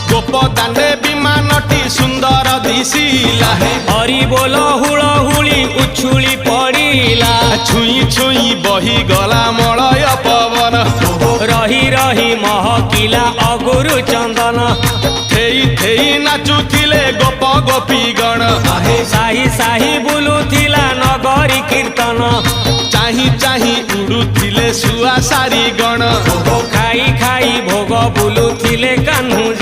गोपदाने विमानटी सुंदर दिशिला हे हरि बोल हुलहुली उछुली पड़िला छुई छुई बही गला मलय पवन रही रही महकिला अगुरु चंदन थेई थेई नाचुथिले गोप गोपी गण साही साही बुलुथिला नगरी कीर्तन चाही चाही उड़ुथिले सुआ सारी गण खाई खाई भोग बुलुथिले कान्हू